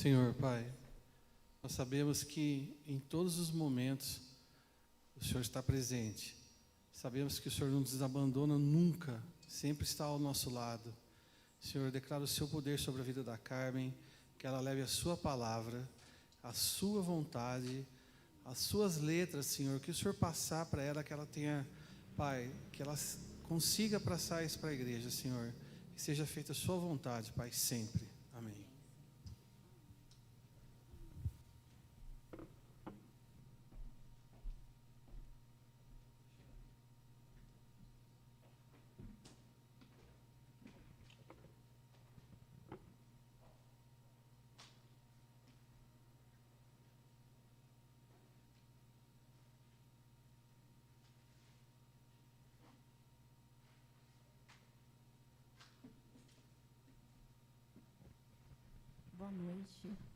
Senhor, Pai, nós sabemos que em todos os momentos o Senhor está presente. Sabemos que o Senhor não nos abandona nunca, sempre está ao nosso lado. Senhor, eu declaro o seu poder sobre a vida da Carmen, que ela leve a sua palavra, a sua vontade, as suas letras, Senhor, que o Senhor passar para ela, que ela tenha, Pai, que ela consiga passar isso para a igreja, Senhor. Que seja feita a sua vontade, Pai, sempre. Amém.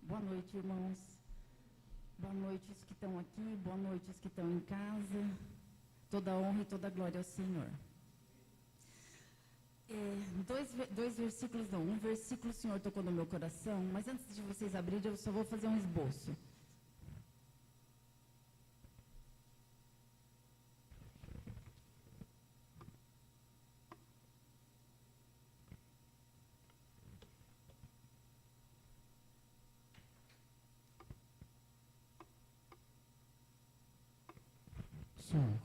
Boa noite, irmãos. Boa noite os que estão aqui, boa noite os que estão em casa. Toda honra e toda glória ao Senhor. Um versículo o Senhor tocou no meu coração, mas antes de vocês abrirem, eu só vou fazer um esboço.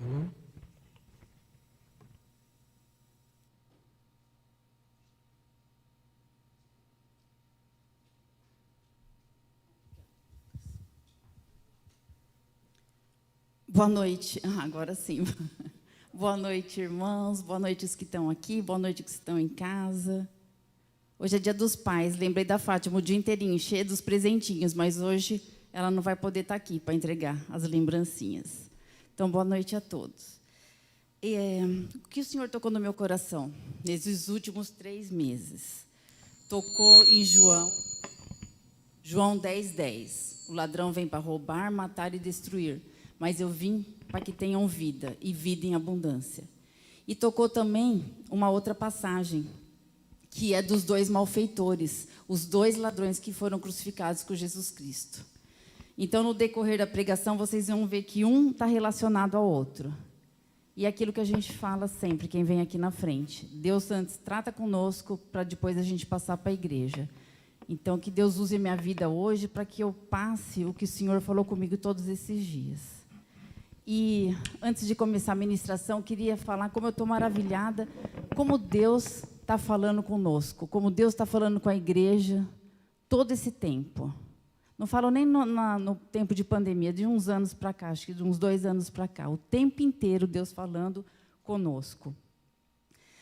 Alô? Boa noite. Agora sim. Boa noite, irmãos. Boa noite os que estão aqui. Boa noite os que estão em casa. Hoje é dia dos pais. Lembrei da Fátima o dia inteirinho, cheia dos presentinhos, mas hoje ela não vai poder estar aqui para entregar as lembrancinhas. Então, boa noite a todos. O que o Senhor tocou no meu coração nesses últimos 3 meses? Tocou em João 10:10. O ladrão vem para roubar, matar e destruir, mas eu vim para que tenham vida, e vida em abundância. E tocou também uma outra passagem, que é dos 2 malfeitores, os 2 ladrões que foram crucificados com Jesus Cristo. Então, no decorrer da pregação, vocês vão ver que um está relacionado ao outro. E é aquilo que a gente fala sempre, quem vem aqui na frente. Deus antes trata conosco, para depois a gente passar para a igreja. Então, que Deus use a minha vida hoje para que eu passe o que o Senhor falou comigo todos esses dias. E, antes de começar a ministração, eu queria falar como eu estou maravilhada, como Deus está falando conosco, como Deus está falando com a igreja todo esse tempo. Não falo nem no tempo de pandemia, de uns anos para cá, acho que de uns 2 anos para cá. O tempo inteiro Deus falando conosco.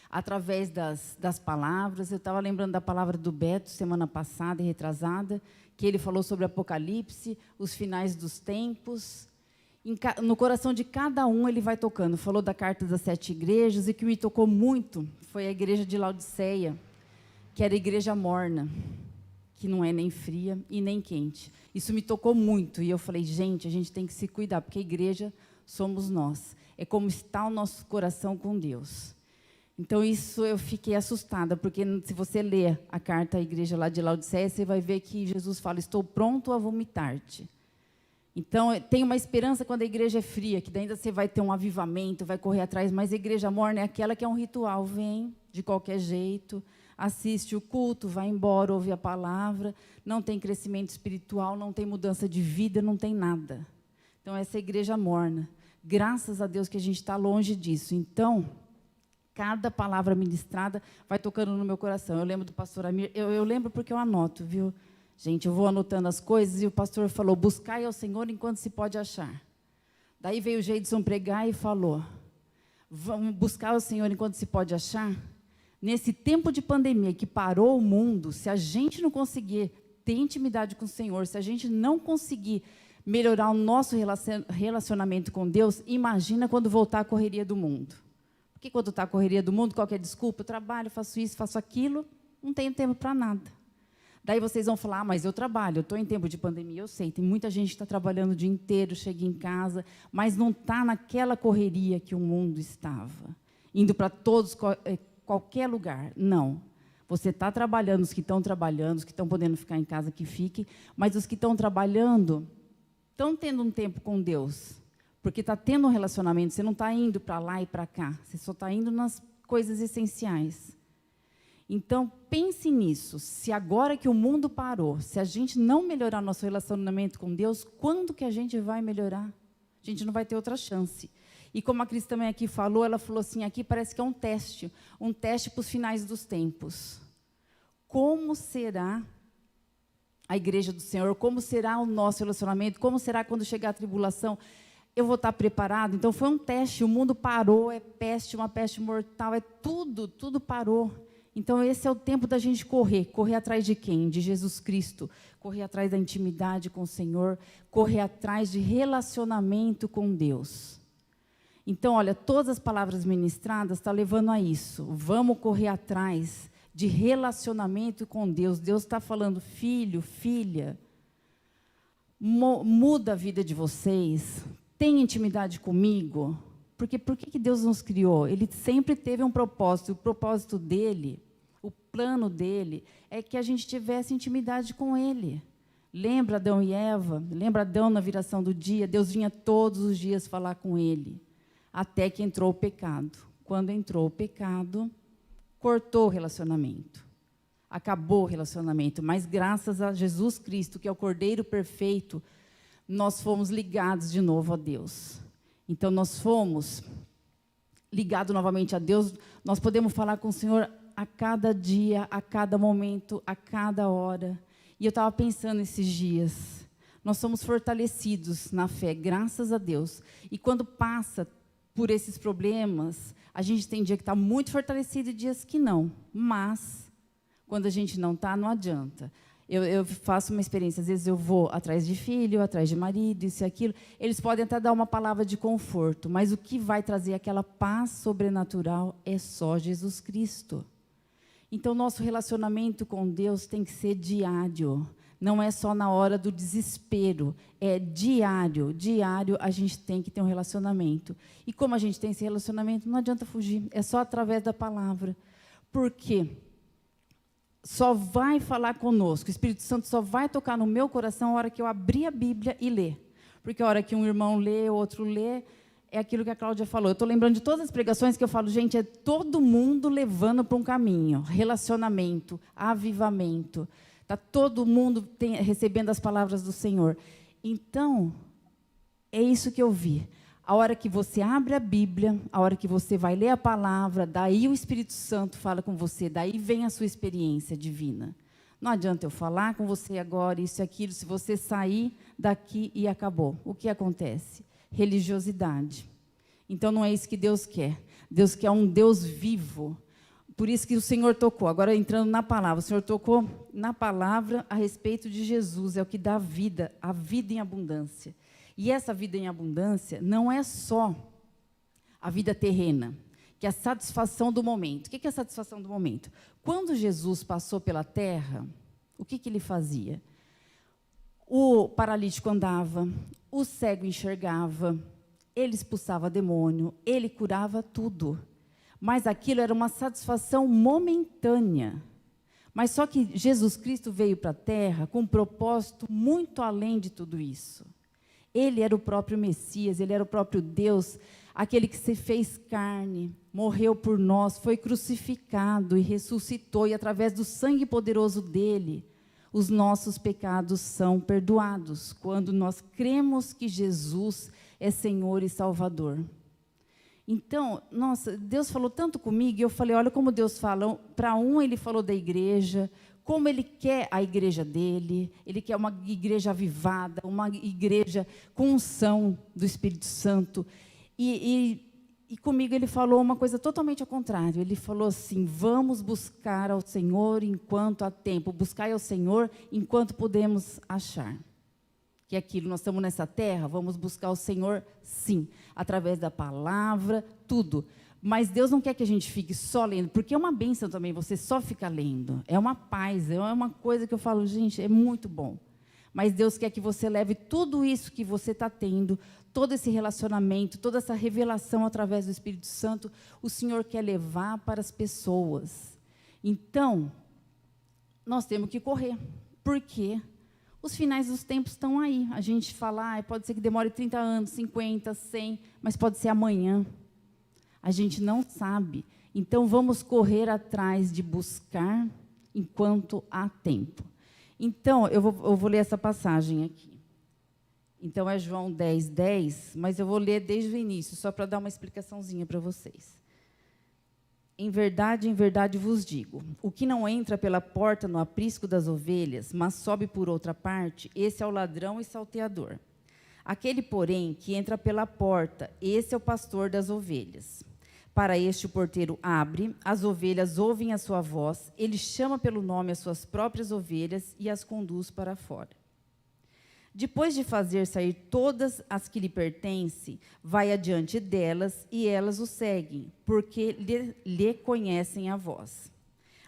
Através das palavras, eu estava lembrando da palavra do Beto, semana passada e retrasada, que ele falou sobre Apocalipse, os finais dos tempos. No coração de cada um ele vai tocando. Falou da carta das 7 igrejas, e que me tocou muito foi a igreja de Laodiceia, que era a igreja morna, que não é nem fria e nem quente. Isso me tocou muito, e eu falei, gente, a gente tem que se cuidar, porque a igreja somos nós. É como está o nosso coração com Deus. Então, isso eu fiquei assustada, porque se você ler a carta à igreja lá de Laodiceia, você vai ver que Jesus fala, estou pronto a vomitar-te. Então, tem uma esperança quando a igreja é fria, que ainda você vai ter um avivamento, vai correr atrás, mas a igreja morna é aquela que é um ritual, vem de qualquer jeito, assiste o culto, vai embora, ouve a palavra, não tem crescimento espiritual, não tem mudança de vida, não tem nada. Então, essa é a igreja morna. Graças a Deus que a gente está longe disso. Então, cada palavra ministrada vai tocando no meu coração. Eu lembro do pastor Amir, eu lembro porque eu anoto, viu? Gente, eu vou anotando as coisas, e o pastor falou, buscai ao Senhor enquanto se pode achar. Daí veio o Geidson pregar e falou, vamos buscar o Senhor enquanto se pode achar. Nesse tempo de pandemia que parou o mundo, se a gente não conseguir ter intimidade com o Senhor, se a gente não conseguir melhorar o nosso relacionamento com Deus, imagina quando voltar a correria do mundo. Porque quando está a correria do mundo, qualquer desculpa, eu trabalho, faço isso, faço aquilo, não tenho tempo para nada. Daí vocês vão falar, mas eu trabalho, eu estou em tempo de pandemia, eu sei, tem muita gente que está trabalhando o dia inteiro, chega em casa, mas não está naquela correria que o mundo estava, indo para qualquer lugar, não. Você está trabalhando, os que estão trabalhando, os que estão podendo ficar em casa, que fiquem, mas os que estão trabalhando estão tendo um tempo com Deus, porque está tendo um relacionamento, você não está indo para lá e para cá, você só está indo nas coisas essenciais. Então, pense nisso. Se agora que o mundo parou, se a gente não melhorar nosso relacionamento com Deus, quando que a gente vai melhorar? A gente não vai ter outra chance. E como a Cris também aqui falou, ela falou assim, aqui parece que é um teste para os finais dos tempos. Como será a igreja do Senhor? Como será o nosso relacionamento? Como será quando chegar a tribulação? Eu vou estar preparado? Então, foi um teste, o mundo parou, é peste, uma peste mortal, é tudo parou. Então, esse é o tempo da gente correr atrás de quem? De Jesus Cristo, correr atrás da intimidade com o Senhor, correr atrás de relacionamento com Deus. Então, olha, todas as palavras ministradas estão levando a isso. Vamos correr atrás de relacionamento com Deus. Deus está falando, filho, filha, muda a vida de vocês, tem intimidade comigo. Porque por que Deus nos criou? Ele sempre teve um propósito, o propósito dele, o plano dele, é que a gente tivesse intimidade com ele. Lembra Adão e Eva? Lembra Adão na viração do dia? Deus vinha todos os dias falar com ele, até que entrou o pecado. Quando entrou o pecado, cortou o relacionamento, acabou o relacionamento, mas graças a Jesus Cristo, que é o Cordeiro perfeito, nós fomos ligados de novo a Deus. Então, nós fomos ligados novamente a Deus, nós podemos falar com o Senhor a cada dia, a cada momento, a cada hora. E eu estava pensando esses dias, nós somos fortalecidos na fé, graças a Deus. E quando passa por esses problemas, a gente tem dia que está muito fortalecido e dias que não. Mas, quando a gente não está, não adianta. Eu faço uma experiência, às vezes eu vou atrás de filho, atrás de marido, isso e aquilo. Eles podem até dar uma palavra de conforto, mas o que vai trazer aquela paz sobrenatural é só Jesus Cristo. Então, nosso relacionamento com Deus tem que ser diário. Não é só na hora do desespero, é diário. Diário a gente tem que ter um relacionamento. E como a gente tem esse relacionamento, não adianta fugir, é só através da palavra. Por quê? Só vai falar conosco, o Espírito Santo só vai tocar no meu coração a hora que eu abrir a Bíblia e ler. Porque a hora que um irmão lê, o outro lê, é aquilo que a Cláudia falou. Eu estou lembrando de todas as pregações que eu falo, gente, é todo mundo levando para um caminho. Relacionamento, avivamento. Está todo mundo recebendo as palavras do Senhor. Então, é isso que eu vi. A hora que você abre a Bíblia, a hora que você vai ler a palavra, daí o Espírito Santo fala com você, daí vem a sua experiência divina. Não adianta eu falar com você agora, isso e aquilo, se você sair daqui e acabou. O que acontece? Religiosidade. Então, não é isso que Deus quer. Deus quer um Deus vivo. Por isso que o Senhor tocou, agora entrando na palavra, o Senhor tocou na palavra a respeito de Jesus, é o que dá vida, a vida em abundância. E essa vida em abundância não é só a vida terrena, que é a satisfação do momento. O que é a satisfação do momento? Quando Jesus passou pela terra, o que ele fazia? O paralítico andava, o cego enxergava, ele expulsava demônio, ele curava tudo. Mas aquilo era uma satisfação momentânea. Mas só que Jesus Cristo veio para a terra com um propósito muito além de tudo isso. Ele era o próprio Messias, ele era o próprio Deus, aquele que se fez carne, morreu por nós, foi crucificado e ressuscitou, e através do sangue poderoso dele, os nossos pecados são perdoados, quando nós cremos que Jesus é Senhor e Salvador. Então, nossa, Deus falou tanto comigo, e eu falei, olha como Deus fala, para ele falou da igreja, como ele quer a igreja dele, ele quer uma igreja avivada, uma igreja com unção do Espírito Santo, e comigo ele falou uma coisa totalmente ao contrário, ele falou assim, vamos buscar ao Senhor enquanto há tempo, buscar ao Senhor enquanto podemos achar. Que é aquilo, nós estamos nessa terra, vamos buscar o Senhor, sim, através da palavra, tudo. Mas Deus não quer que a gente fique só lendo, porque é uma bênção também você só ficar lendo. É uma paz, é uma coisa que eu falo, gente, é muito bom. Mas Deus quer que você leve tudo isso que você está tendo, todo esse relacionamento, toda essa revelação através do Espírito Santo, o Senhor quer levar para as pessoas. Então, nós temos que correr, porque os finais dos tempos estão aí. A gente fala, pode ser que demore 30 anos, 50, 100, mas pode ser amanhã. A gente não sabe. Então, vamos correr atrás de buscar enquanto há tempo. Então, eu vou ler essa passagem aqui. Então, é João 10, 10, mas eu vou ler desde o início, só para dar uma explicaçãozinha para vocês. Em verdade vos digo, o que não entra pela porta no aprisco das ovelhas, mas sobe por outra parte, esse é o ladrão e salteador. Aquele, porém, que entra pela porta, esse é o pastor das ovelhas. Para este o porteiro abre, as ovelhas ouvem a sua voz, ele chama pelo nome as suas próprias ovelhas e as conduz para fora. Depois de fazer sair todas as que lhe pertencem, vai adiante delas e elas o seguem, porque lhe conhecem a voz.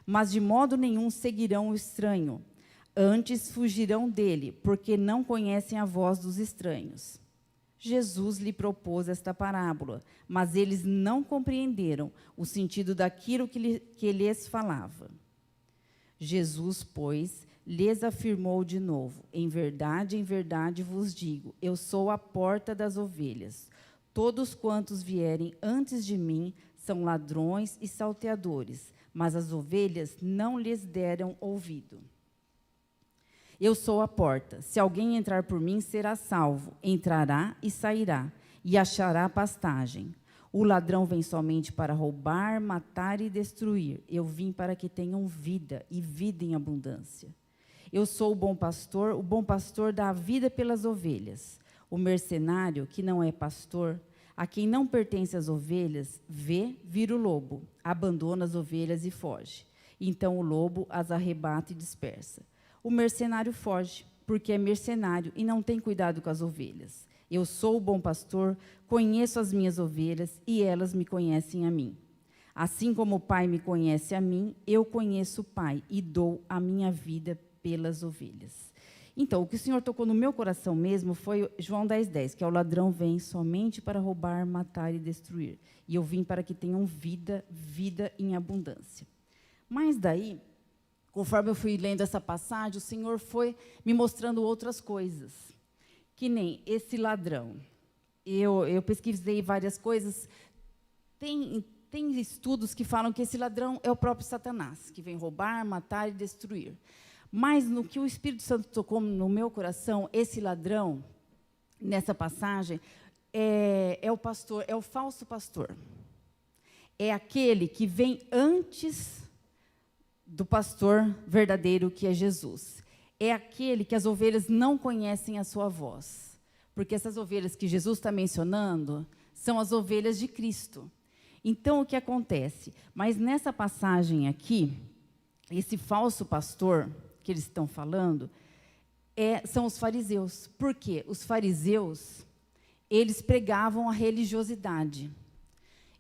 Mas de modo nenhum seguirão o estranho, antes fugirão dele, porque não conhecem a voz dos estranhos. Jesus lhe propôs esta parábola, mas eles não compreenderam o sentido daquilo que lhes falava. Jesus, pois, lhes afirmou de novo, em verdade vos digo, eu sou a porta das ovelhas. Todos quantos vierem antes de mim são ladrões e salteadores, mas as ovelhas não lhes deram ouvido. Eu sou a porta. Se alguém entrar por mim, será salvo. Entrará e sairá, e achará pastagem. O ladrão vem somente para roubar, matar e destruir. Eu vim para que tenham vida, e vida em abundância. Eu sou o bom pastor dá a vida pelas ovelhas. O mercenário, que não é pastor, a quem não pertence as ovelhas, vira o lobo, abandona as ovelhas e foge. Então o lobo as arrebata e dispersa. O mercenário foge, porque é mercenário e não tem cuidado com as ovelhas. Eu sou o bom pastor, conheço as minhas ovelhas e elas me conhecem a mim. Assim como o Pai me conhece a mim, eu conheço o Pai e dou a minha vida pelas ovelhas. Então, o que o Senhor tocou no meu coração mesmo foi João 10, 10, que é o ladrão vem somente para roubar, matar e destruir. E eu vim para que tenham vida, vida em abundância. Mas daí, conforme eu fui lendo essa passagem, o Senhor foi me mostrando outras coisas. Que nem esse ladrão. Eu pesquisei várias coisas. Tem estudos que falam que esse ladrão é o próprio Satanás, que vem roubar, matar e destruir. Mas no que o Espírito Santo tocou no meu coração, esse ladrão, nessa passagem, é o pastor, é o falso pastor. É aquele que vem antes do pastor verdadeiro, que é Jesus. É aquele que as ovelhas não conhecem a sua voz. Porque essas ovelhas que Jesus está mencionando são as ovelhas de Cristo. Então, o que acontece? Mas nessa passagem aqui, esse falso pastor que eles estão falando, são os fariseus. Por quê? Os fariseus, eles pregavam a religiosidade.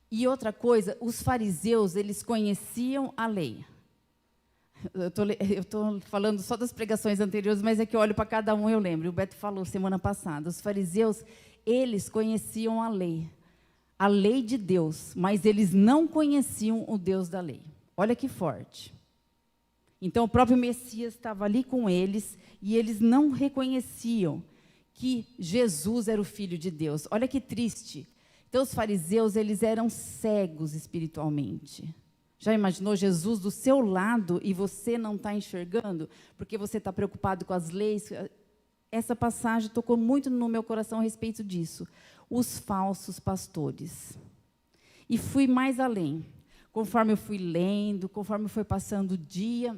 E outra coisa, os fariseus, eles conheciam a lei. Eu estou falando só das pregações anteriores, mas é que eu olho para cada um e eu lembro. O Beto falou semana passada. Os fariseus, eles conheciam a lei de Deus, mas eles não conheciam o Deus da lei. Olha que forte. Então, o próprio Messias estava ali com eles e eles não reconheciam que Jesus era o Filho de Deus. Olha que triste. Então, os fariseus, eles eram cegos espiritualmente. Já imaginou Jesus do seu lado e você não está enxergando? Porque você está preocupado com as leis? Essa passagem tocou muito no meu coração a respeito disso. Os falsos pastores. E fui mais além. Conforme eu fui lendo, conforme foi passando o dia,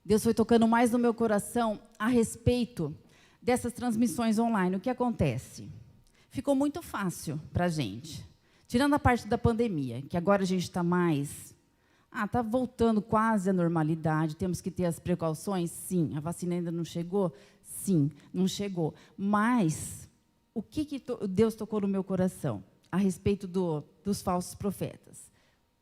Deus foi tocando mais no meu coração a respeito dessas transmissões online. O que acontece? Ficou muito fácil para a gente. Tirando a parte da pandemia, que agora a gente está mais... está voltando quase à normalidade, temos que ter as precauções? Sim. A vacina ainda não chegou? Sim, não chegou. Mas, o que Deus tocou no meu coração a respeito dos falsos profetas,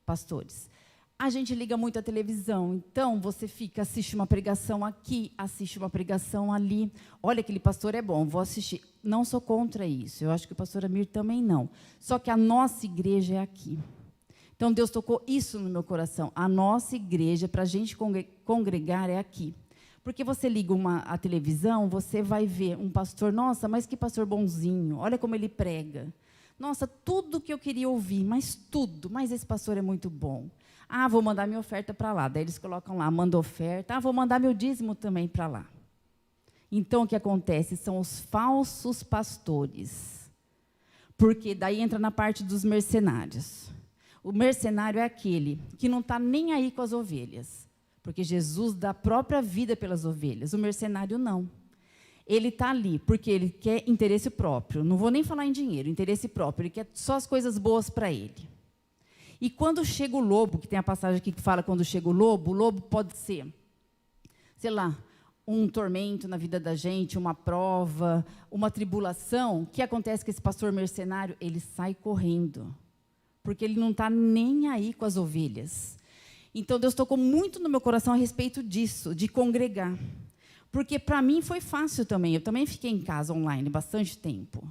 pastores? A gente liga muito a televisão, então você assiste uma pregação aqui, assiste uma pregação ali. Olha, aquele pastor é bom, vou assistir. Não sou contra isso, eu acho que o pastor Amir também não. Só que a nossa igreja é aqui. Então, Então, Deus tocou isso no meu coração. A nossa igreja, para a gente congregar, é aqui. Porque você liga a televisão, você vai ver um pastor, nossa, mas que pastor bonzinho, olha como ele prega. Nossa, tudo que eu queria ouvir, mas esse pastor é muito bom. Ah, vou mandar minha oferta para lá. Daí eles colocam lá, manda oferta. Ah, vou mandar meu dízimo também para lá. Então, o que acontece? São os falsos pastores. Porque daí entra na parte dos mercenários. O mercenário é aquele que não está nem aí com as ovelhas. Porque Jesus dá a própria vida pelas ovelhas. O mercenário não. Ele está ali porque ele quer interesse próprio. Não vou nem falar em dinheiro, interesse próprio. Ele quer só as coisas boas para ele. E quando chega o lobo, que tem a passagem aqui que fala quando chega o lobo pode ser, sei lá, um tormento na vida da gente, uma prova, uma tribulação. O que acontece com esse pastor mercenário? Ele sai correndo, porque ele não está nem aí com as ovelhas. Então, Deus tocou muito no meu coração a respeito disso, de congregar. Porque, para mim, foi fácil também. Eu também fiquei em casa online bastante tempo.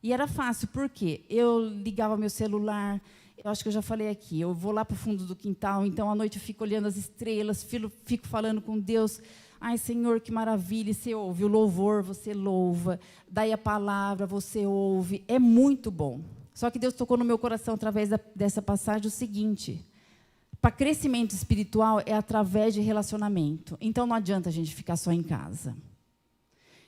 E era fácil, porque eu ligava meu celular, eu acho que eu já falei aqui, eu vou lá para o fundo do quintal, então, à noite eu fico olhando as estrelas, fico falando com Deus. Ai, Senhor, que maravilha, você ouve o louvor, você louva, daí a palavra, você ouve. É muito bom. Só que Deus tocou no meu coração, através dessa passagem, o seguinte: para crescimento espiritual é através de relacionamento. Então, não adianta a gente ficar só em casa.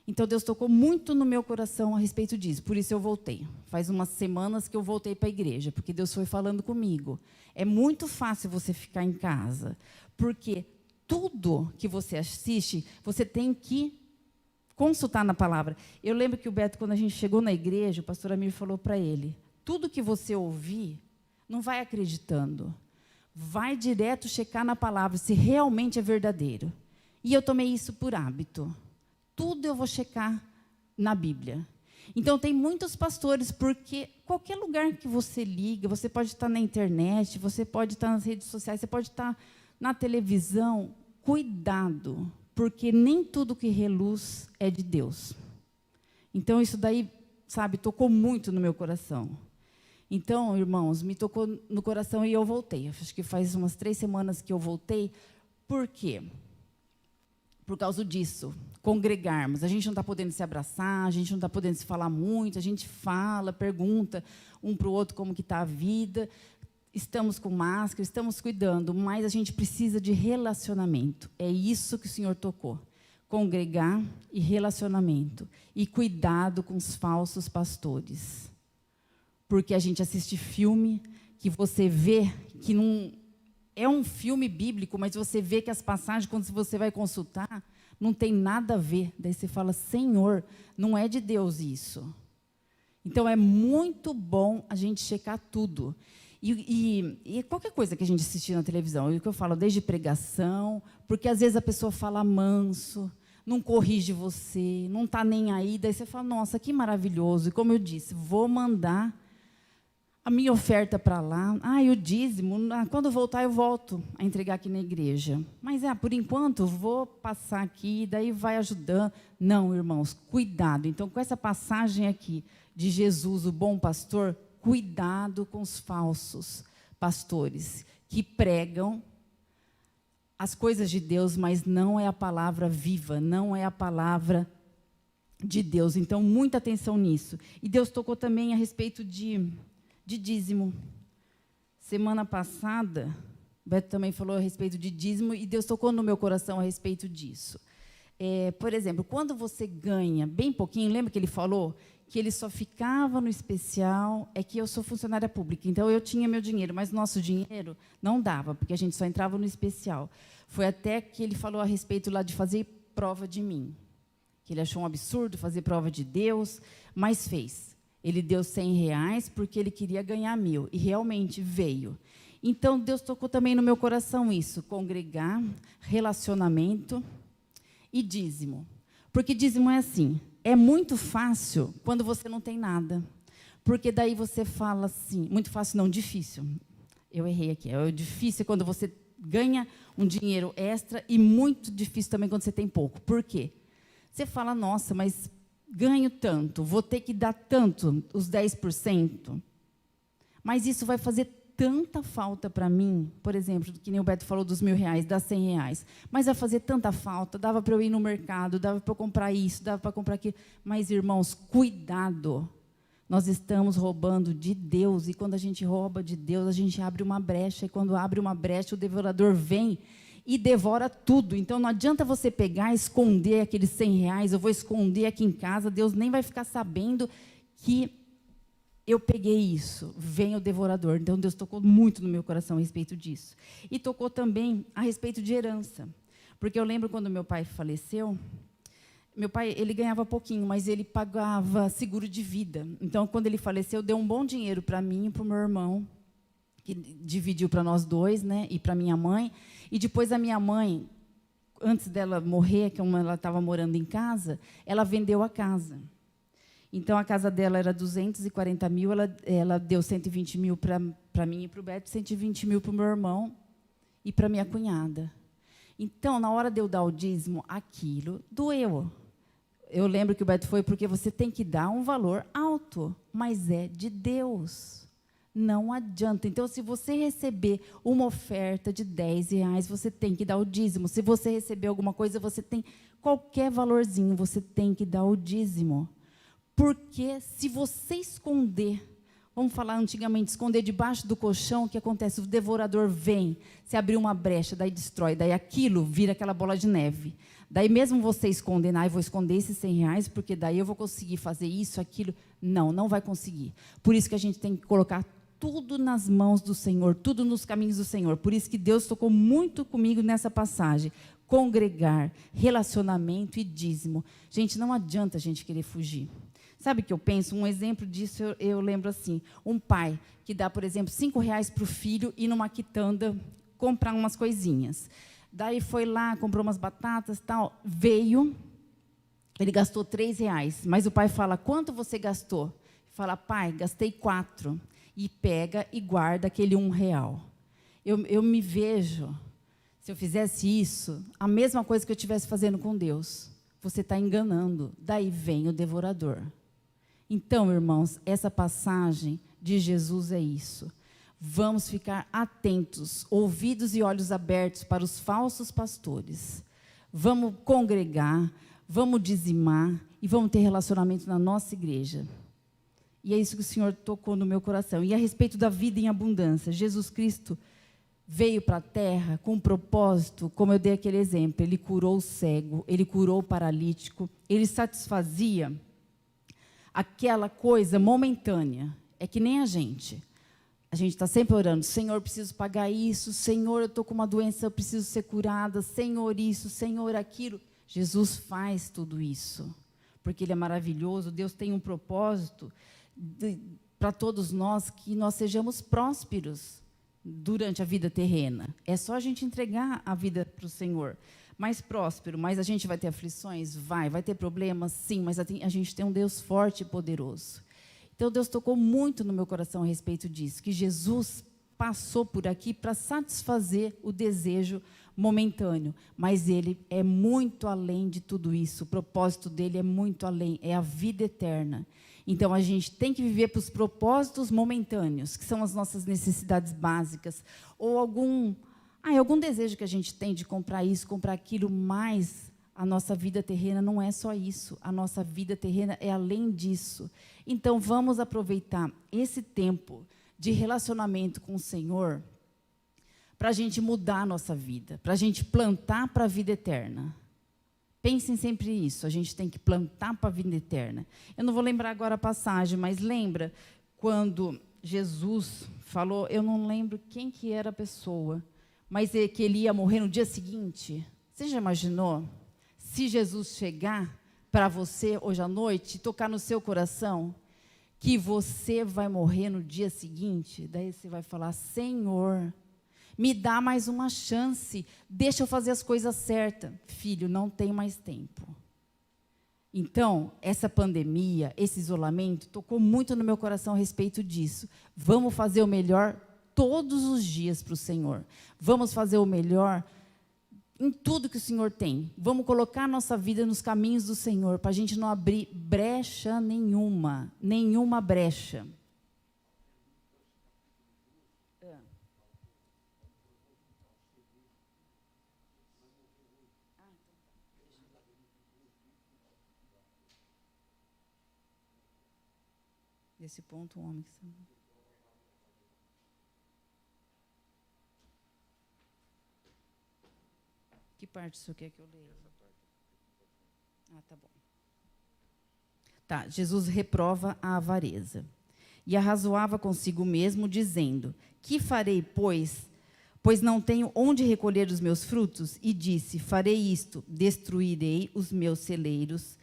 Então, Deus tocou muito no meu coração a respeito disso. Por isso, eu voltei. Faz umas semanas que eu voltei para a igreja, porque Deus foi falando comigo. É muito fácil você ficar em casa, porque tudo que você assiste, você tem que consultar na palavra. Eu lembro que o Beto, quando a gente chegou na igreja, o pastor Amir falou para ele: tudo que você ouvir, não vai acreditando. Vai direto checar na palavra, se realmente é verdadeiro. E eu tomei isso por hábito. Tudo eu vou checar na Bíblia. Então, tem muitos pastores, porque qualquer lugar que você liga, você pode estar na internet, você pode estar nas redes sociais, você pode estar na televisão. Cuidado, porque nem tudo que reluz é de Deus. Então, isso daí, sabe, tocou muito no meu coração. Então, irmãos, me tocou no coração e eu voltei. Acho que faz umas 3 semanas que eu voltei. Por quê? Por causa disso, congregarmos. A gente não está podendo se abraçar, a gente não está podendo se falar muito, a gente fala, pergunta um para o outro como que está a vida. Estamos com máscara, estamos cuidando, mas a gente precisa de relacionamento. É isso que o Senhor tocou. Congregar e relacionamento. E cuidado com os falsos pastores. Porque a gente assiste filme que você vê que não é um filme bíblico, mas você vê que as passagens, quando você vai consultar, não tem nada a ver. Daí você fala: Senhor, não é de Deus isso. Então, é muito bom a gente checar tudo. E qualquer coisa que a gente assistir na televisão, o que eu falo, desde pregação, porque às vezes a pessoa fala manso, não corrige você, não está nem aí, daí você fala: nossa, que maravilhoso. E como eu disse, vou mandar a minha oferta para lá. O dízimo, quando eu voltar, eu volto a entregar aqui na igreja. Mas, por enquanto, vou passar aqui, daí vai ajudando. Não, irmãos, cuidado. Então, com essa passagem aqui de Jesus, o bom pastor, cuidado com os falsos pastores que pregam as coisas de Deus, mas não é a palavra viva, não é a palavra de Deus. Então, muita atenção nisso. E Deus tocou também a respeito de dízimo. Semana passada, o Beto também falou a respeito de dízimo, e Deus tocou no meu coração a respeito disso. Por exemplo, quando você ganha bem pouquinho, lembra que ele falou que ele só ficava no especial? É que eu sou funcionária pública, então eu tinha meu dinheiro, mas nosso dinheiro não dava, porque a gente só entrava no especial. Foi até que ele falou a respeito lá de fazer prova de mim, que ele achou um absurdo fazer prova de Deus, mas fez. Ele deu R$100 porque ele queria ganhar 1.000, e realmente veio. Então, Deus tocou também no meu coração isso, congregar, relacionamento e dízimo. Porque dízimo é assim, é muito fácil quando você não tem nada. Porque daí você fala assim, muito fácil não, difícil. Eu errei aqui, é difícil quando você ganha um dinheiro extra e muito difícil também quando você tem pouco. Por quê? Você fala: nossa, mas ganho tanto, vou ter que dar tanto, os 10%. Mas isso vai fazer tanta falta para mim, por exemplo, que nem o Beto falou dos R$1.000, das R$100, mas vai fazer tanta falta, dava para eu ir no mercado, dava para eu comprar isso, dava para comprar aquilo. Mas, irmãos, cuidado, nós estamos roubando de Deus, e quando a gente rouba de Deus, a gente abre uma brecha, e quando abre uma brecha, o devorador vem e devora tudo. Então, não adianta você pegar e esconder aqueles R$100, eu vou esconder aqui em casa, Deus nem vai ficar sabendo que eu peguei isso, vem o devorador. Então, Deus tocou muito no meu coração a respeito disso. E tocou também a respeito de herança. Porque eu lembro quando meu pai faleceu, meu pai, ele ganhava pouquinho, mas ele pagava seguro de vida. Então, quando ele faleceu, deu um bom dinheiro para mim e para o meu irmão, que dividiu para nós dois, né, e para minha mãe. E depois a minha mãe, antes dela morrer, que ela estava morando em casa, ela vendeu a casa. Então, a casa dela era 240 mil, ela deu 120 mil para mim e para o Beto, 120 mil para o meu irmão e para minha cunhada. Então, na hora de eu dar o dízimo, aquilo doeu. Eu lembro que o Beto foi porque você tem que dar um valor alto, mas é de Deus. Não adianta. Então, se você receber uma oferta de R$10, você tem que dar o dízimo. Se você receber alguma coisa, você tem qualquer valorzinho, você tem que dar o dízimo. Porque se você esconder, vamos falar antigamente, esconder debaixo do colchão, o que acontece? O devorador vem, se abrir uma brecha, daí destrói, daí aquilo vira aquela bola de neve. Daí mesmo você escondendo, eu vou esconder esses R$100, porque daí eu vou conseguir fazer isso, aquilo. Não, não vai conseguir. Por isso que a gente tem que colocar tudo nas mãos do Senhor, tudo nos caminhos do Senhor. Por isso que Deus tocou muito comigo nessa passagem. Congregar, relacionamento e dízimo. Gente, não adianta a gente querer fugir. Sabe o que eu penso? Um exemplo disso, eu lembro assim, um pai que dá, por exemplo, R$5 para o filho ir numa quitanda comprar umas coisinhas. Daí foi lá, comprou umas batatas, tal, veio, ele gastou R$3, mas o pai fala, quanto você gastou? Fala, pai, gastei 4. E pega e guarda aquele R$1. Eu me vejo, se eu fizesse isso, a mesma coisa que eu estivesse fazendo com Deus. Você está enganando. Daí vem o devorador. Então, irmãos, essa passagem de Jesus é isso. Vamos ficar atentos, ouvidos e olhos abertos para os falsos pastores. Vamos congregar, vamos dizimar e vamos ter relacionamento na nossa igreja. E é isso que o Senhor tocou no meu coração. E a respeito da vida em abundância, Jesus Cristo veio para a terra com um propósito, como eu dei aquele exemplo. Ele curou o cego, ele curou o paralítico, ele satisfazia aquela coisa momentânea. É que nem a gente. A gente está sempre orando, Senhor, preciso pagar isso, Senhor, eu estou com uma doença, eu preciso ser curada, Senhor isso, Senhor aquilo. Jesus faz tudo isso, porque Ele é maravilhoso. Deus tem um propósito para todos nós, que nós sejamos prósperos durante a vida terrena. É só a gente entregar a vida para o Senhor. Mais próspero, mas a gente vai ter aflições? Vai ter problemas? Sim, mas a gente tem um Deus forte e poderoso. Então, Deus tocou muito no meu coração a respeito disso, que Jesus passou por aqui para satisfazer o desejo momentâneo, mas Ele é muito além de tudo isso. O propósito dEle é muito além, é a vida eterna. Então, a gente tem que viver para os propósitos momentâneos, que são as nossas necessidades básicas, ou algum desejo que a gente tem de comprar isso, comprar aquilo, mas a nossa vida terrena não é só isso. A nossa vida terrena é além disso. Então, vamos aproveitar esse tempo de relacionamento com o Senhor para a gente mudar a nossa vida, para a gente plantar para a vida eterna. Pensem sempre isso, a gente tem que plantar para a vida eterna. Eu não vou lembrar agora a passagem, mas lembra quando Jesus falou, eu não lembro quem que era a pessoa, mas que ele ia morrer no dia seguinte. Você já imaginou? Se Jesus chegar para você hoje à noite e tocar no seu coração, que você vai morrer no dia seguinte, daí você vai falar, Senhor, me dá mais uma chance, deixa eu fazer as coisas certas. Filho, não tem mais tempo. Então, essa pandemia, esse isolamento, tocou muito no meu coração a respeito disso. Vamos fazer o melhor todos os dias para o Senhor. Vamos fazer o melhor em tudo que o Senhor tem. Vamos colocar a nossa vida nos caminhos do Senhor, para a gente não abrir brecha nenhuma brecha. Desse ponto, o homem que sabe. Que parte o senhor quer que eu leia? Ah, tá bom. Tá, Jesus reprova a avareza. E arrazoava consigo mesmo, dizendo: que farei, pois não tenho onde recolher os meus frutos? E disse: farei isto, destruirei os meus celeiros,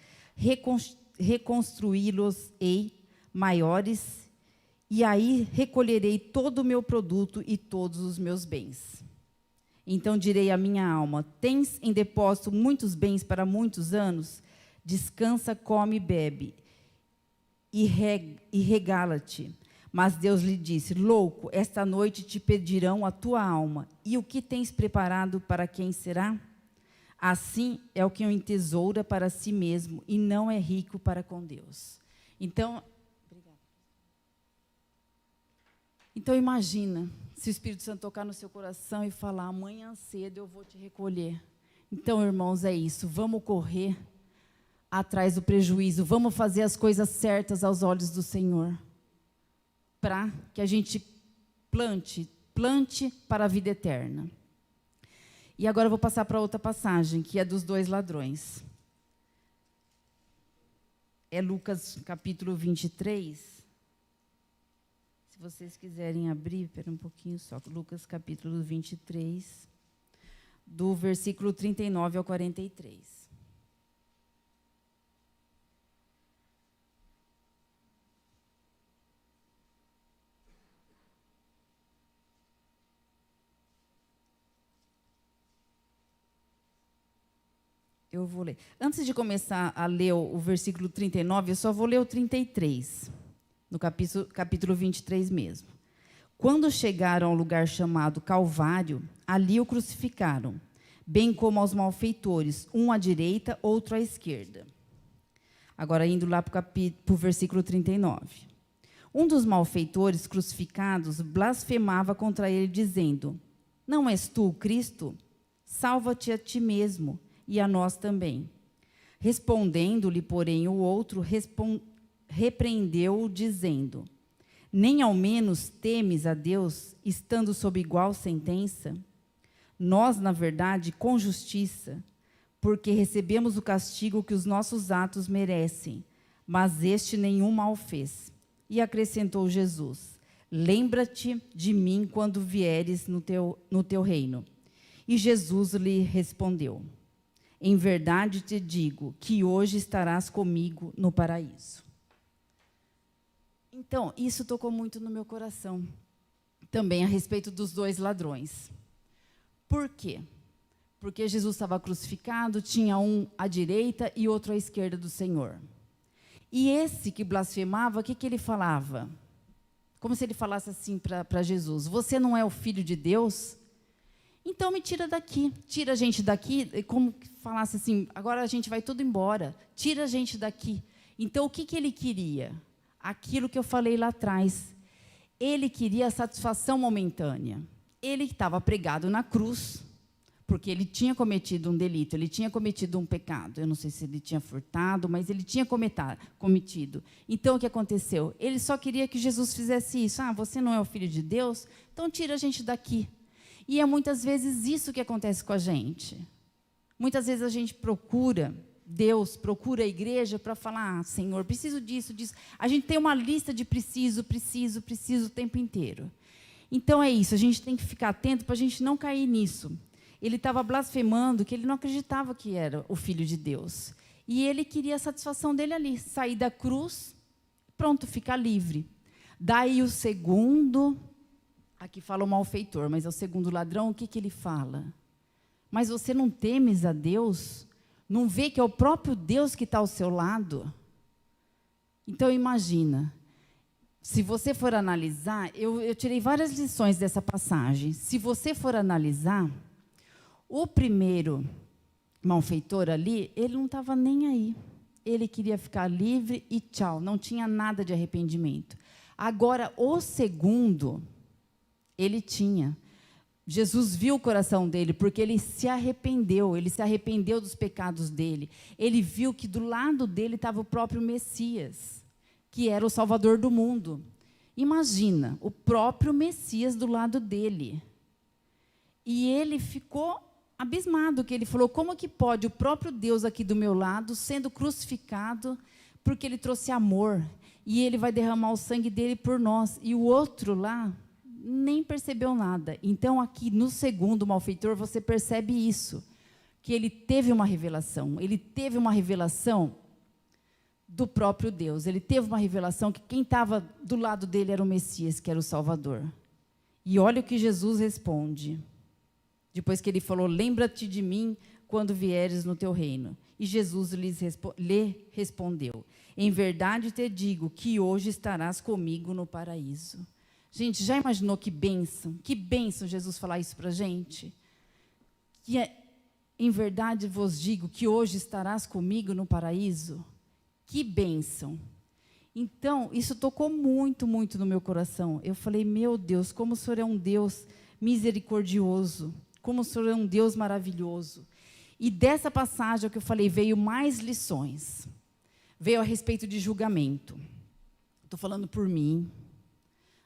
reconstruí-los-ei maiores, e aí recolherei todo o meu produto e todos os meus bens. Então direi à minha alma: tens em depósito muitos bens para muitos anos? Descansa, come e bebe, e regala-te. Mas Deus lhe disse: louco, esta noite te pedirão a tua alma, e o que tens preparado para quem será? Assim é o que entesoura para si mesmo, e não é rico para com Deus. Então imagina, se o Espírito Santo tocar no seu coração e falar: amanhã cedo eu vou te recolher. Então, irmãos, é isso, vamos correr atrás do prejuízo, vamos fazer as coisas certas aos olhos do Senhor, para que a gente plante para a vida eterna. E agora eu vou passar para outra passagem, que é dos 2 ladrões. É Lucas capítulo 23. Se vocês quiserem abrir, espera um pouquinho só. Lucas capítulo 23, do versículo 39 ao 43. Eu vou ler. Antes de começar a ler o versículo 39, eu só vou ler o 33, no capítulo 23 mesmo. Quando chegaram ao lugar chamado Calvário, ali o crucificaram, bem como aos malfeitores, um à direita, outro à esquerda. Agora, indo lá para o versículo 39. Um dos malfeitores crucificados blasfemava contra ele, dizendo: não és tu o Cristo? Salva-te a ti mesmo e a nós também. Respondendo-lhe, porém, o outro repreendeu-o, dizendo: nem ao menos temes a Deus, estando sob igual sentença? Nós, na verdade, com justiça, porque recebemos o castigo que os nossos atos merecem, mas este nenhum mal fez. E acrescentou Jesus: lembra-te de mim quando vieres no teu reino. E Jesus lhe respondeu: em verdade te digo que hoje estarás comigo no paraíso. Então, isso tocou muito no meu coração, também a respeito dos 2 ladrões. Por quê? Porque Jesus estava crucificado, tinha um à direita e outro à esquerda do Senhor. E esse que blasfemava, o que ele falava? Como se ele falasse assim para Jesus: você não é o Filho de Deus? Então me tira daqui, tira a gente daqui, como que falasse assim: agora a gente vai tudo embora, tira a gente daqui. Então o que ele queria? Aquilo que eu falei lá atrás. Ele queria a satisfação momentânea. Ele estava pregado na cruz, porque ele tinha cometido um delito, ele tinha cometido um pecado. Eu não sei se ele tinha furtado, mas ele tinha cometido. Então, o que aconteceu? Ele só queria que Jesus fizesse isso. Ah, você não é o Filho de Deus? Então, tira a gente daqui. E é muitas vezes isso que acontece com a gente. Muitas vezes a gente procura Deus, procura a igreja para falar: ah, Senhor, preciso disso, disso. A gente tem uma lista de preciso o tempo inteiro. Então é isso, a gente tem que ficar atento para a gente não cair nisso. Ele estava blasfemando que ele não acreditava que era o Filho de Deus. E ele queria a satisfação dele ali, sair da cruz, pronto, ficar livre. Daí o segundo, aqui fala o malfeitor, mas é o segundo ladrão, o que ele fala? Mas você não temes a Deus? Não vê que é o próprio Deus que está ao seu lado? Então, imagina, se você for analisar, eu tirei várias lições dessa passagem. Se você for analisar, o primeiro malfeitor ali, ele não estava nem aí. Ele queria ficar livre e tchau, não tinha nada de arrependimento. Agora, o segundo, ele tinha. Jesus viu o coração dele, porque ele se arrependeu dos pecados dele. Ele viu que do lado dele estava o próprio Messias, que era o Salvador do mundo. Imagina, o próprio Messias do lado dele. E ele ficou abismado, que ele falou, como que pode o próprio Deus aqui do meu lado, sendo crucificado, porque ele trouxe amor, e ele vai derramar o sangue dele por nós, e o outro lá nem percebeu nada. Então, aqui no segundo malfeitor, você percebe isso, que ele teve uma revelação do próprio Deus, ele teve uma revelação que quem estava do lado dele era o Messias, que era o Salvador. E olha o que Jesus responde. Depois que ele falou, lembra-te de mim quando vieres no teu reino. E Jesus lhe respondeu, em verdade te digo que hoje estarás comigo no paraíso. Gente, já imaginou que bênção Jesus falar isso para a gente? Em verdade vos digo que hoje estarás comigo no paraíso. Que bênção. Então, isso tocou muito, muito no meu coração. Eu falei, meu Deus, como o Senhor é um Deus misericordioso, como o Senhor é um Deus maravilhoso. E dessa passagem que eu falei, veio mais lições. Veio a respeito de julgamento. Estou falando por mim,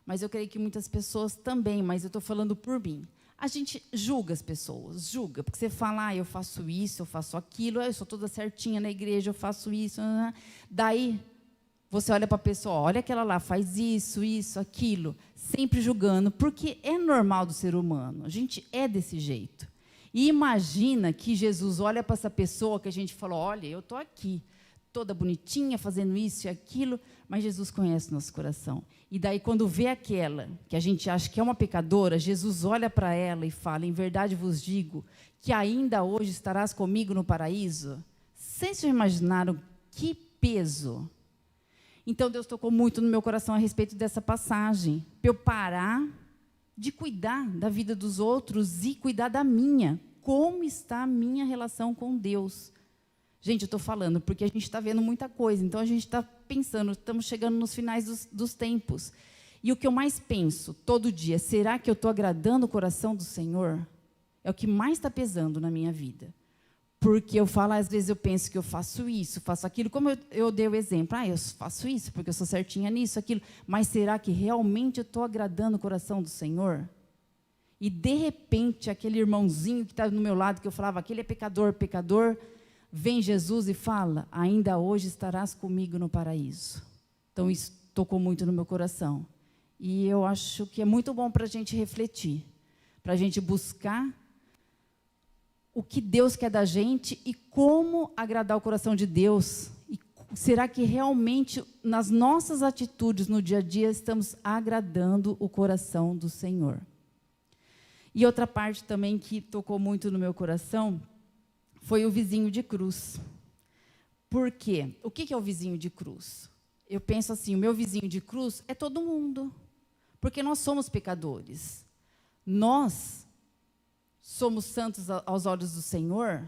mas eu creio que muitas pessoas também, mas eu estou falando por mim. A gente julga as pessoas, julga, porque você fala, eu faço isso, eu faço aquilo, eu sou toda certinha na igreja, eu faço isso. Daí, você olha para a pessoa, olha aquela lá, faz isso, aquilo, sempre julgando, porque é normal do ser humano, a gente é desse jeito. E imagina que Jesus olha para essa pessoa que a gente falou, olha, eu estou aqui, toda bonitinha, fazendo isso e aquilo, mas Jesus conhece o nosso coração. E daí, quando vê aquela que a gente acha que é uma pecadora, Jesus olha para ela e fala, em verdade vos digo, que ainda hoje estarás comigo no paraíso. Vocês já imaginaram que peso? Então, Deus tocou muito no meu coração a respeito dessa passagem, para eu parar de cuidar da vida dos outros e cuidar da minha. Como está a minha relação com Deus? Gente, eu estou falando porque a gente está vendo muita coisa, então a gente está pensando, estamos chegando nos finais dos tempos. E o que eu mais penso todo dia, será que eu estou agradando o coração do Senhor? É o que mais está pesando na minha vida. Porque eu falo, às vezes eu penso que eu faço isso, faço aquilo, como eu dei o exemplo, eu faço isso porque eu sou certinha nisso, aquilo, mas será que realmente eu estou agradando o coração do Senhor? E de repente, aquele irmãozinho que está do meu lado, que eu falava, aquele é pecador, vem Jesus e fala, ainda hoje estarás comigo no paraíso. Então, isso tocou muito no meu coração. E eu acho que é muito bom para a gente refletir, para a gente buscar o que Deus quer da gente e como agradar o coração de Deus. E será que realmente, nas nossas atitudes, no dia a dia, estamos agradando o coração do Senhor? E outra parte também que tocou muito no meu coração foi o vizinho de cruz. Por quê? O que é o vizinho de cruz? Eu penso assim, o meu vizinho de cruz é todo mundo. Porque nós somos pecadores. Nós somos santos aos olhos do Senhor,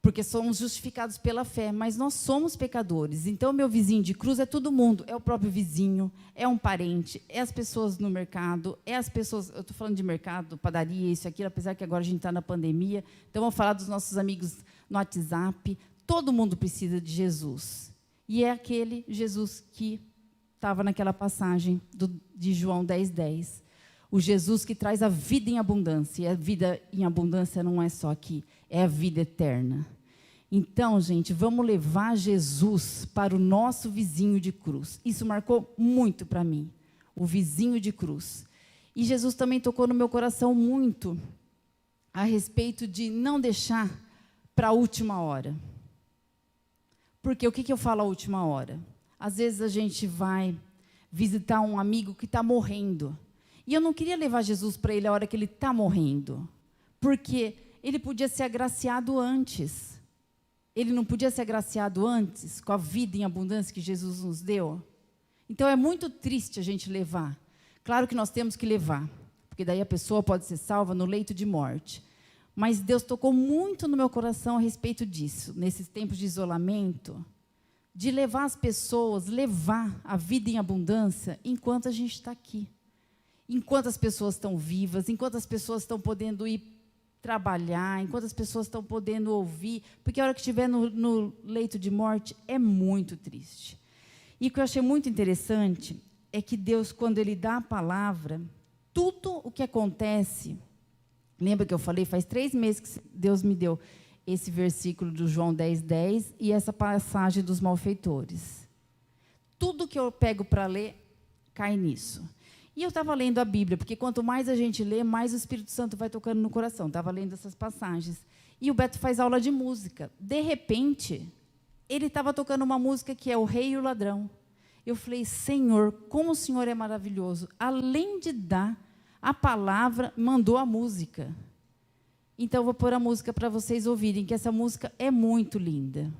porque somos justificados pela fé, mas nós somos pecadores. Então, meu vizinho de cruz é todo mundo. É o próprio vizinho, é um parente, é as pessoas no mercado, é as pessoas... Eu estou falando de mercado, padaria, isso e aquilo, apesar que agora a gente está na pandemia. Então, vamos falar dos nossos amigos no WhatsApp. Todo mundo precisa de Jesus. E é aquele Jesus que estava naquela passagem de João 10:10. O Jesus que traz a vida em abundância. E a vida em abundância não é só aqui, é a vida eterna. Então, gente, vamos levar Jesus para o nosso vizinho de cruz. Isso marcou muito para mim, o vizinho de cruz. E Jesus também tocou no meu coração muito a respeito de não deixar para a última hora. Porque o que eu falo a última hora? Às vezes a gente vai visitar um amigo que está morrendo. E eu não queria levar Jesus para ele a hora que ele está morrendo. Porque ele podia ser agraciado antes. Ele não podia ser agraciado antes, com a vida em abundância que Jesus nos deu? Então, é muito triste a gente levar. Claro que nós temos que levar, porque daí a pessoa pode ser salva no leito de morte. Mas Deus tocou muito no meu coração a respeito disso, nesses tempos de isolamento, de levar as pessoas, levar a vida em abundância enquanto a gente está aqui. Enquanto as pessoas estão vivas, enquanto as pessoas estão podendo ir trabalhar, enquanto as pessoas estão podendo ouvir, porque a hora que estiver no leito de morte é muito triste. E o que eu achei muito interessante é que Deus, quando Ele dá a palavra, tudo o que acontece... Lembra que eu falei, faz 3 meses que Deus me deu esse versículo do João 10:10 e essa passagem dos malfeitores. Tudo que eu pego para ler, cai nisso. E eu estava lendo a Bíblia, porque quanto mais a gente lê, mais o Espírito Santo vai tocando no coração. Estava lendo essas passagens. E o Beto faz aula de música. De repente, ele estava tocando uma música que é O Rei e o Ladrão. Eu falei, Senhor, como o Senhor é maravilhoso. Além de dar a palavra, mandou a música. Então, eu vou pôr a música para vocês ouvirem, que essa música é muito linda.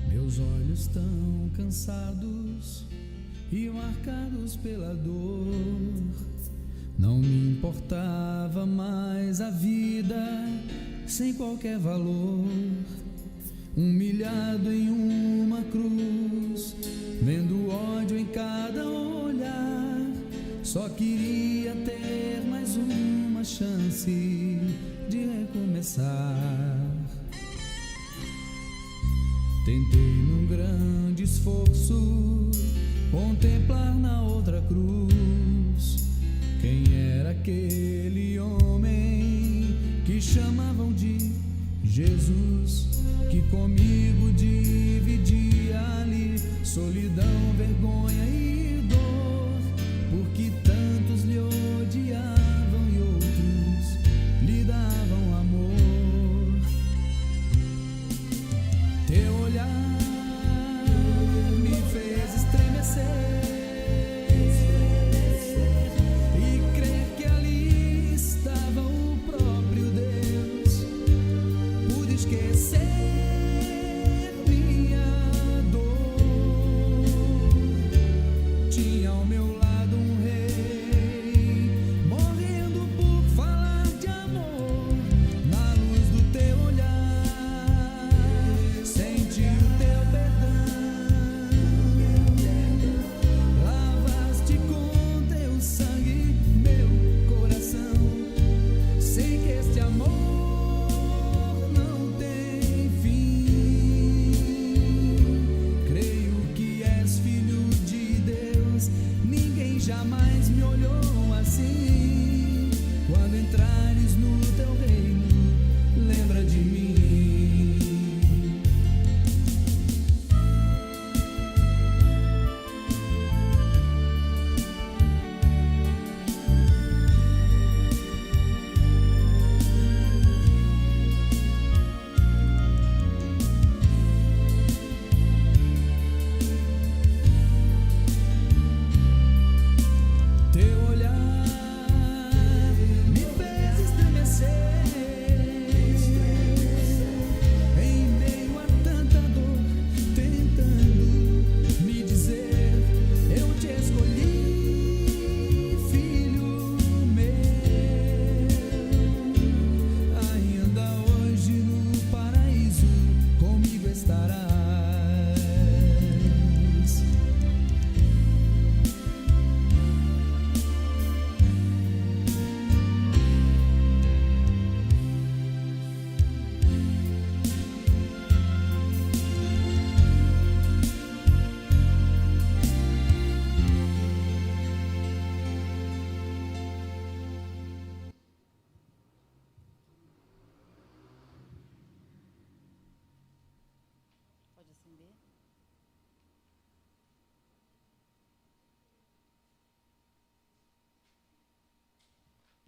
Meus olhos tão cansados e marcados pela dor, não me importava mais a vida sem qualquer valor. Humilhado em uma cruz, vendo ódio em cada olhar, só queria ter mais uma chance de recomeçar. Tentei num grande esforço contemplar na outra cruz quem era aquele homem que chamavam de Jesus, que comigo dividia ali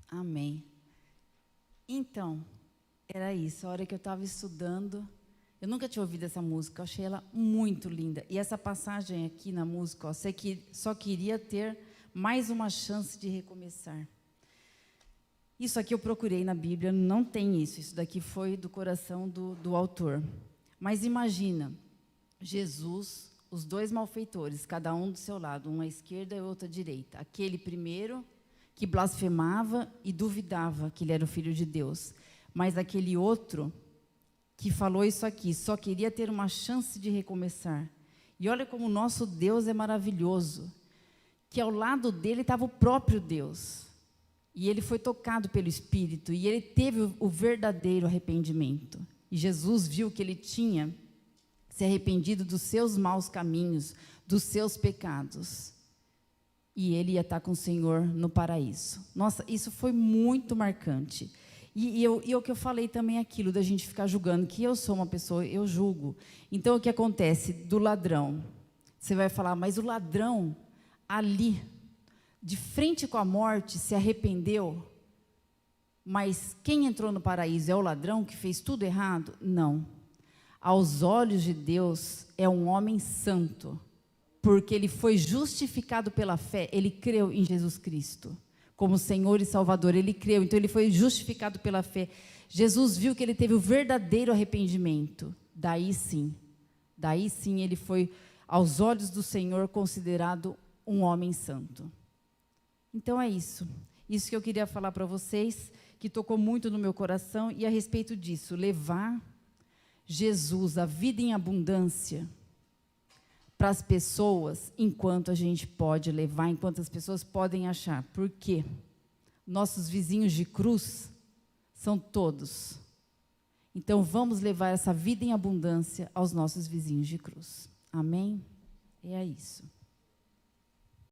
Amém. Então, era isso. A hora que eu estava estudando, eu nunca tinha ouvido essa música, eu achei ela muito linda. E essa passagem aqui na música, ó, você que só queria ter mais uma chance de recomeçar. Isso aqui eu procurei na Bíblia, não tem isso. Isso daqui foi do coração do autor. Mas imagina, Jesus, os dois malfeitores, cada um do seu lado, um à esquerda e outro à direita. Aquele primeiro que blasfemava e duvidava que ele era o Filho de Deus. Mas aquele outro que falou isso aqui, só queria ter uma chance de recomeçar. E olha como o nosso Deus é maravilhoso, que ao lado dele estava o próprio Deus. E ele foi tocado pelo Espírito, e ele teve o verdadeiro arrependimento. E Jesus viu que ele tinha se arrependido dos seus maus caminhos, dos seus pecados. E ele ia estar com o Senhor no paraíso. Nossa, isso foi muito marcante. E o que eu falei também é aquilo da gente ficar julgando, que eu sou uma pessoa, eu julgo. Então, o que acontece do ladrão? Você vai falar, mas o ladrão ali, de frente com a morte, se arrependeu, mas quem entrou no paraíso é o ladrão que fez tudo errado? Não. Aos olhos de Deus, é um homem santo, porque ele foi justificado pela fé, ele creu em Jesus Cristo como Senhor e Salvador, ele creu, então ele foi justificado pela fé. Jesus viu que ele teve o verdadeiro arrependimento, daí sim ele foi, aos olhos do Senhor, considerado um homem santo. Então é isso que eu queria falar para vocês, que tocou muito no meu coração, e a respeito disso, levar Jesus, a vida em abundância, para as pessoas, enquanto a gente pode levar, enquanto as pessoas podem achar. Por quê? Nossos vizinhos de cruz são todos. Então, vamos levar essa vida em abundância aos nossos vizinhos de cruz. Amém? É isso.